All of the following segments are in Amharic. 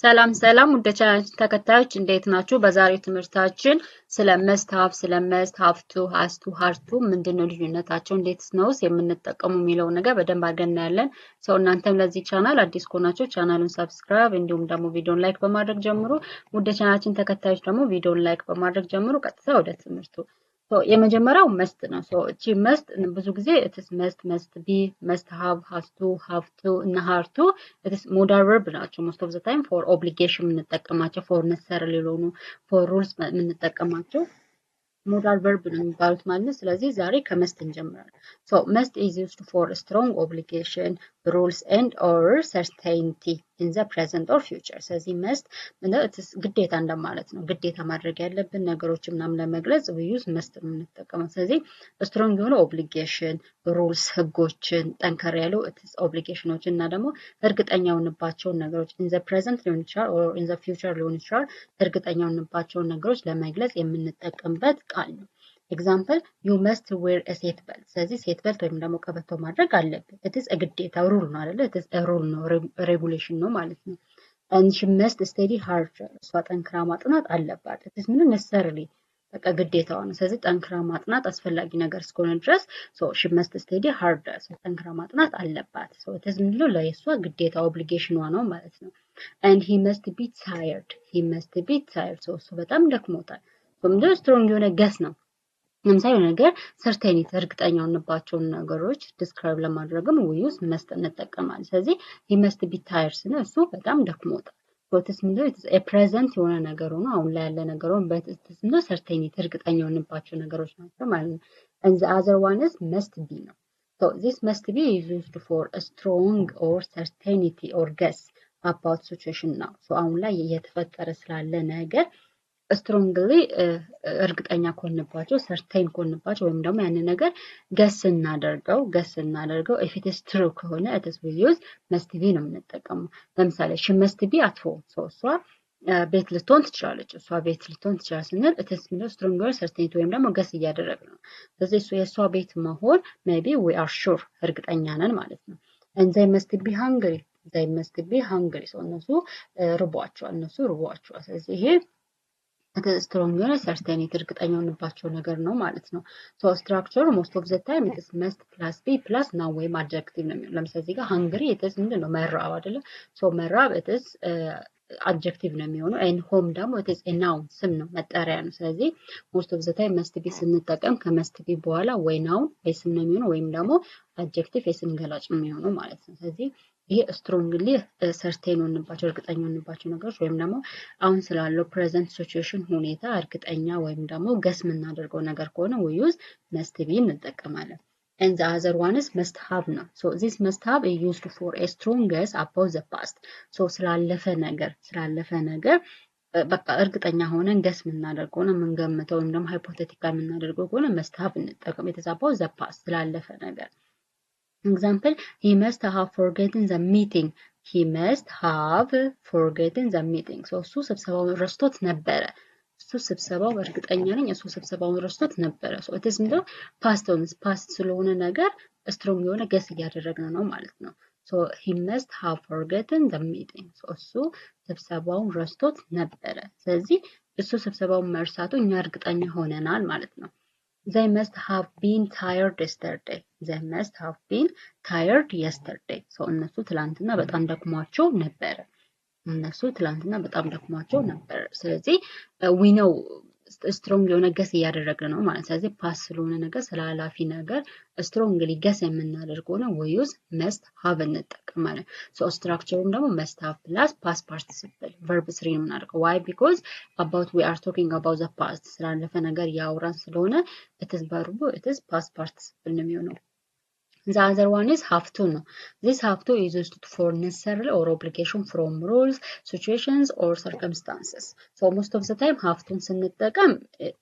ሰላም ሰላም ወደ ቻናላችን ተከታዮች እንዴት ናችሁ? በዛሬው ትምህርታችን ስለ መስት ሀብ ስለ መስት ሀብ ቱ ሃዝ ቱ ሃር ቱ ምንድነው ልዩነታቸው እንዴት ነውስ የምንጠቀሙ የሚለው ነገር በደንብ አድርገን እናያለን። ሰው እናንተም ለዚህ ቻናል አዲስ ከሆናችሁ ቻናሉን ሰብስክራይብ እንዲሁም ደግሞ ቪዲዮን ላይክ በማድረግ ጀምሩ። ወደ ቻናላችን ተከታዮች ደግሞ ቪዲዮን ላይክ በማድረግ ጀምሩ። ቀጥታ ወደ ትምህርቱ የመጀመሪያው መስት ነው። እቺ መስት ብዙ ጊዜ እትስ መስት ቢ መስት ሃቭ ቱ እና ሃር ቱ እትስ ሞዳል ቨርብ ናቸው። ሞስት ኦፍ ዘ ታይም ፎር ኦብሊጌሽን የምንጠቀማቸው ፎር ነሰሪ ሊሆኑ ፎር ሩልስ የምንጠቀማቸው ሞዳል ቨርብ ነው የሚባሉት ማለት ነው። ስለዚህ ዛሬ ከመስት እንጀምራለን። ሶ መስት ኢዝ ዩዝድ ፎር ስትሮንግ ኦብሊጌሽን ሩልስ ኤንድ ኦር ሰርቴኒቲ ኢን ዘ ፕሬዘንት ኦር ፊውቸር። ስለዚህ መስት ግዴታ እንደማለት ነው። ግዴታ ማድረግ ያለብን ነገሮች ምናምን ለመግለጽ ዩዝ መስት ነው የምንጠቀመው። ስለዚህ ስትሮንግ የሆነ ኦብሊጌሽን ሩልስ ህጎችን፣ ጠንከር ያሉ ኦብሊጌሽኖችን እና ደግሞ እርግጠኛ የሆንባቸውን ነገሮች ኢን ዘ ፕሬዘንት ሊሆን ይችላል ኦር ኢን ዘ ፊውቸር ሊሆን ይችላል። እርግጠኛ የሆንባቸውን ነገሮች ለመግለጽ የምንጠቀምበት ቃል ነው። ኤግዛምፕል ዩ መስት ዌር አ ሴት ቤልት። ስለዚህ ሴት ቤልት ወይም ደግሞ ቀበቶ ማድረግ አለብን። ኢትስ ግዴታ ሩል ነው አይደለ? ኢትስ ሩል ነው ሬጉሌሽን ነው ማለት ነው። and she must study hard። እሷ ጠንክራ ማጥናት አለባት። ኢትስ ምን necessarily በቃ ግዴታዋ ነው። ስለዚህ ጠንክራ ማጥናት አስፈላጊ ነገር እስከሆነ ድረስ she must study hard። ጠንክራ ማጥናት አለባት። ኢትስ ምንድነው ለእሷ ግዴታ ኦብሊጌሽኗ ነው ማለት ነው። and he must be tired። he must be tired። እሱ በጣም ደክሞታል። ምንድነው ስትሮንግ የሆነ ገስ ነው። ለምሳሌ ነገር ሰርቴኒቲ እርግጠኛ የሆንባቸውን ነገሮች ዲስክራይብ ለማድረግም ዩዝ መስት እንጠቀማለን። ስለዚህ he must be tired ስለ እሱ በጣም ደክሞታል። ፕሮቴስ ምንድነው ፕሬዘንት የሆነ ነገር ሆኖ አሁን ላይ ያለ ነገር ሆኖ በትስ ምንድነው ሰርቴኒቲ እርግጠኛ የሆንባቸው ነገሮች ናቸው ማለት ነው። and the other one is must be ነው። so this must be is used for a strong or certainty or guess about situation now። so አሁን ላይ እየተፈጠረ ስላለ ነገር ስትሮንግሊ እርግጠኛ ከሆንባቸው ሰርቴን ከሆንባቸው ወይም ደግሞ ያን ነገር ገስ እናደርገው if it is true ከሆነ it is we use must be ነው የምንጠቀመው። ለምሳሌ she must be at home። እሷ ቤት ልትሆን ትችላለች። እሷ ቤት ልትሆን ትችላለች ስንል it is strong or certainty ወይም ደግሞ ገስ እያደረግን ነው። ስለዚህ የእሷ ቤት መሆን maybe we are sure እርግጠኛ ነን ማለት ነው። and they must be hungry። እነሱ ርቧቸዋል። ስለዚህ ይሄ ስትሮንግ የሆነ ሰርቴኒቲ እርግጠኛ የሆንባቸው ነገር ነው ማለት ነው። ሶ ስትራክቸሩ ሞስት ኦፍ ዘ ታይም ኢትስ መስት ፕላስ ቢ ፕላስ ናው ወይም አድጀክቲቭ ነው የሚሆነው። ለምሳሌ እዚህ ጋር ሃንግሪ ኢትስ ምንድነው መራብ አይደለ? ሶ መራብ ኢትስ አድጀክቲቭ ነው የሚሆነው። ኤንድ ሆም ደግሞ ኢትስ ኤ ናውን ስም ነው መጠሪያ ነው። ስለዚህ ሞስት ኦፍ ዘ ታይም መስት ቢ ስንጠቀም ከመስት ቢ በኋላ ወይ ናውን ወይ ስም ነው የሚሆነው ወይም ደግሞ አድጀክቲቭ የስም ገላጭ ነው የሚሆነው ማለት ነው። ስለዚህ ይሄ ስትሮንግሊ ሰርቴን ሆንባቸው እርግጠኛ ሆንባቸው ነገሮች ወይም ደግሞ አሁን ስላለው ፕሬዘንት ሲቹዌሽን ሁኔታ እርግጠኛ ወይም ደግሞ ገስ የምናደርገው ነገር ከሆነ we use must be እንጠቀማለን። and the other one is must have ነው። so this must have is used for a strong guess about the past። so ስላለፈ ነገር በቃ እርግጠኛ ሆነን ገስ የምናደርገው ነው የምንገምተው ወይም ደግሞ ሃይፖቴቲካል የምናደርገው ከሆነ must have እንጠቀም። የተዛባው the past ስላለፈ ነገር example he must have forgotten the meeting። he must have forgotten the meeting። እሱ ስብሰባውን ረስቶት ነበረ። እሱ ስብሰባው እርግጠኛ ነኝ እሱ ስብሰባውን ረስቶት ነበረ። it is ምንድነው ፓስት ስለሆነ ነገር ስትሮንግ የሆነ ገስ እያደረግን ነው ማለት ነው። so he must have forgotten the meeting። እሱ ስብሰባውን ረስቶት ነበረ። ስለዚህ እሱ ስብሰባውን መርሳቱ እኛ እርግጠኛ ሆነናል ማለት ነው። they must have been tired yesterday። እነሱ ትላንትና በጣም ደክሟቸው ነበረ። ስለዚህ we know ስትሮንግ የሆነ ገስ እያደረግን ነው ማለት። ስለዚህ ፓስ ስለሆነ ነገር ስላላፊ ነገር ስትሮንግሊ ገስ የምናደርገው ነው we use must have እንጠቀማለን። so ስትራክቸሩም ደግሞ must have plus past participle verb 3 ነው የምናደርገው። why because about we are talking about the past ስላለፈ ነገር ያወራን ስለሆነ it is verb it is past participle ነው የሚሆነው። the other one is have to ነው። this have to is used for necessary or obligation from rules situations or circumstances። so most of the time have to ስንጠቀም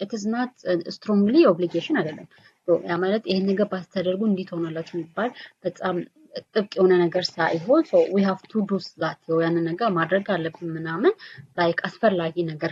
it is not strongly obligation አይደለም። ያ ማለት ይሄን ነገር ባታደርጉ እንዴት ሆናላችሁ የሚባል በጣም ጥብቅ የሆነ ነገር ሳይሆን so we have to do that ያን ነገር ማድረግ አለብን ምናምን ላይክ አስፈላጊ ነገር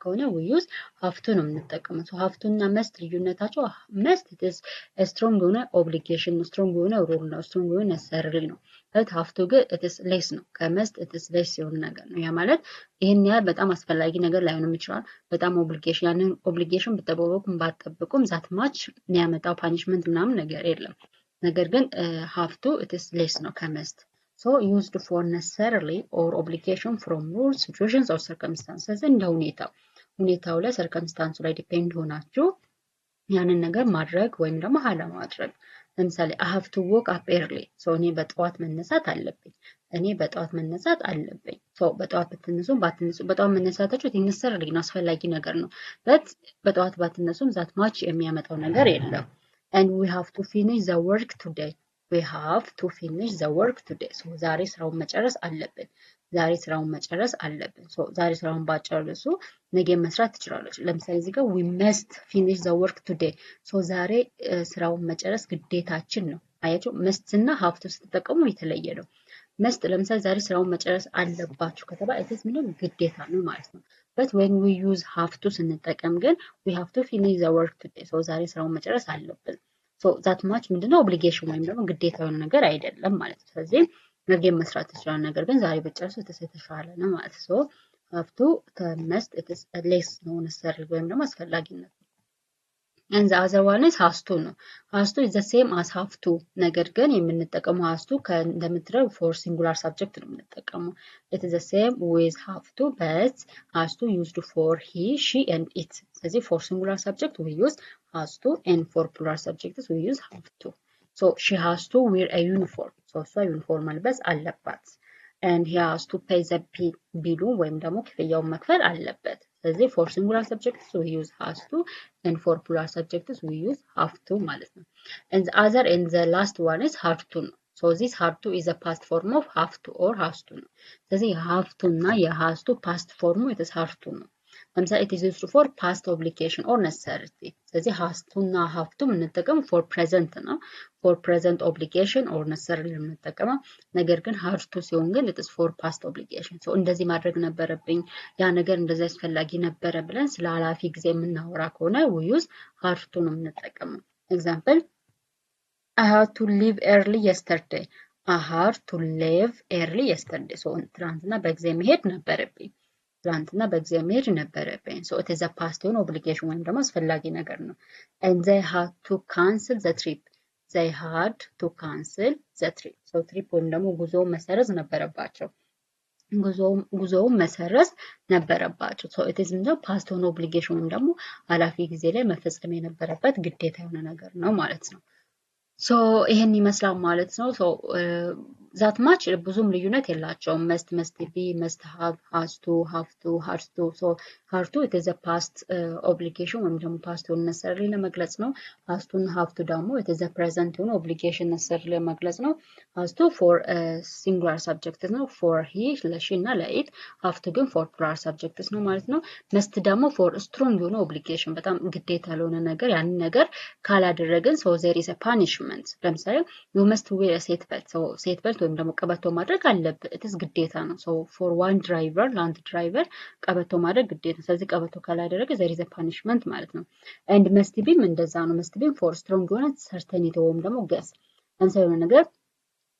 ከሆነ we use have to ነው የምንጠቀመው። so have to እና must ልዩነታቸው must it is a strong የሆነ obligation ነው፣ strong የሆነ rule ነው፣ strong የሆነ necessary ነው። but have to ግን it is less ነው ከመስት it is less የሆነ ነገር ነው ያ ማለት ይሄን ያህል በጣም አስፈላጊ ነገር ላይሆንም ይችላል በጣም ኦብሊጌሽን ያንን ኦብሊጌሽን ብትጠብቁም ባትጠብቁም ዛት ማች የሚያመጣው ፓኒሽመንት ምናምን ነገር የለም ነገር ግን have to it is less ነው ከመስት so used for necessarily or obligation from rules situations or circumstances እንደ ሁኔታው ላይ circumstance ላይ ዲፔንድ ሆናችሁ ያንን ነገር ማድረግ ወይም ደግሞ አለማድረግ ለምሳሌ I have to wake up early so እኔ በጠዋት መነሳት አለብኝ so በጠዋት ብትነሱም ባትነሱም በጠዋት መነሳታችሁ necessarily አስፈላጊ ነገር ነው but በጠዋት ባትነሱም ዛት ማች የሚያመጣው ነገር የለም and we have to finish the work today so ዛሬ ስራውን መጨረስ አለብን so ዛሬ ስራውን ባጨርሱ ነገ መስራት ትችላላችሁ ለምሳሌ እዚህ ጋር we must finish the work today so ዛሬ ስራውን መጨረስ ግዴታችን ነው አያችሁ must እና have to ስትጠቀሙ የተለየ ነው must ለምሳሌ ዛሬ ስራውን መጨረስ አለባችሁ ከተባለ it is ምንም ግዴታ ነው ማለት ነው but when we use have to ስንጠቀም ግን we have to finish the work today so ዛሬ ስራውን መጨረስ አለብን so that much ምንድነው obligation ወይም ደግሞ ግዴታ የሆነ ነገር አይደለም ማለት ነው ስለዚህ ነገ መስራት ይችላል ነገር ግን ዛሬ በጨርሱ የተሻለ ነው ማለት so have to must it is less ነው necessary ወይም ደግሞ አስፈላጊነት and the other one is has to ነው has to is the same as have to ነገር ግን የምንጠቀመው has to እንደምትረው for singular subject ነው የምንጠቀመው it is the same with have to but has to used for he she and it ስለዚህ for singular subject we use has to and for plural subjects we use have to so she has to wear a uniform so እሷ ዩኒፎርም መልበስ አለባት and he has to pay the bill ወይም ደግሞ ክፍያውን መክፈል አለበት ስለዚህ for singular subjects we use has to and for plural subjects we use have to ማለት ነው and the last one is have to ነው so this have to is a past form of have to or has to ነው ስለዚህ have to እና has to past form it is have to ነው ለምሳሌ it is used for past obligation or necessity ስለዚህ has to እና have to የምንጠቀም for present ነው for present obligation or necessary የምንጠቀመው ነገር ግን have to ሲሆን ግን it is for past obligation so እንደዚህ ማድረግ ነበረብኝ ያ ነገር እንደዚህ አስፈላጊ ነበረ ብለን ስለ ኃላፊ ጊዜ የምናወራ ከሆነ we use have to ነው የምንጠቀመው example I had to leave early yesterday so ትናንትና በጊዜ መሄድ ነበረብኝ ትላንትና በጊዜ መሄድ ነበረብኝ so it is a past one obligation ወይም ደግሞ አስፈላጊ ነገር ነው and they had to cancel the trip so trip ወይም ደግሞ ጉዞ መሰረዝ ነበረባቸው so it is the past one obligation ወይም ደግሞ ኃላፊ ጊዜ ላይ መፈጸም የነበረበት ግዴታ የሆነ ነገር ነው ማለት ነው so ይሄን ይመስላል ማለት ነው so that much ብዙም ልዩነት የላቸውም must be must have has to so have to it is a past obligation ወይም ደግሞ past one necessary ለመግለጽ ነው has to have to ደግሞ it is a present one obligation necessary ለመግለጽ ነው has to for singular subject ነው for he she እና ለit have to ግን for plural subject ነው ማለት ነው must ደግሞ for strong one obligation በጣም ግዴታ ለሆነ ነገር ያን ነገር ካላደረግን so there is a punishment ለምሳሌ you must wear a seat belt so seat belt ወይም ደግሞ ቀበቶ ማድረግ አለበት it is ግዴታ ነው so for one driver land driver ቀበቶ ማድረግ ግዴታ ስለዚህ ቀበቶ ካላደረገ there is a punishment ማለት ነው and must be እንደዛ ነው must be for strong የሆነ certainty ወይም ደግሞ guess አንሰው የሆነ ነገር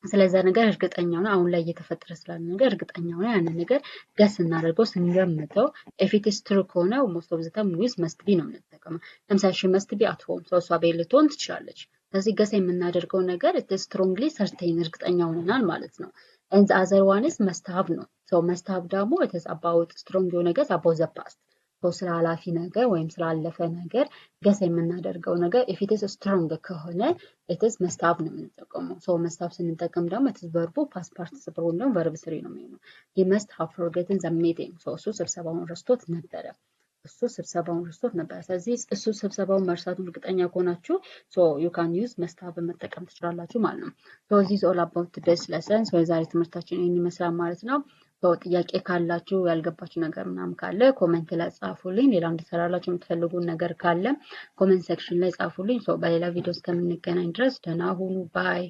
ስለዛ ነገር እርግጠኛ ነው አሁን ላይ እየተፈጠረ ስላለ ነገር እርግጠኛ ነው ያን ነገር guess እናደርገው ስንገምተው if it is true ከሆነ most of the time with must be ነው የምንጠቀመው ለምሳሌ she must be at home so እሷ ቤት ልትሆን ትችላለች ስለዚህ guess የምናደርገው ነገር it is strongly certain እርግጠኛ ሆነናል ማለት ነው and the other one is must have ነው so must have ደግሞ it is about strong የሆነ guess about the past so ስለ ኃላፊ ነገር ወይም ስላለፈ ነገር guess የምናደርገው ነገር if it is strong ከሆነ it is must have ነው የምንጠቀመው so must have ስንጠቀም ደግሞ it is verb past participle ወይም verb 3 ነው የሚሆነው he must have forgotten the meeting so እሱ ስብሰባውን ረስቶት ነበረ ስለዚህ እሱ ስብሰባውን መርሳቱን እርግጠኛ ከሆናችሁ so you can use must have መጠቀም ትችላላችሁ ማለት ነው so this is all about today's lesson so የዛሬ ትምህርታችን ይሄን ይመስላል ማለት ነው so ጥያቄ ካላችሁ ያልገባችሁ ነገር ምናምን ካለ ኮሜንት ላይ ጻፉልኝ ሌላ እንድሰራላችሁ የምትፈልጉት ነገር ካለ ኮሜንት ሴክሽን ላይ ጻፉልኝ so በሌላ ቪዲዮ እስከምንገናኝ ድረስ ደህና ሁኑ ባይ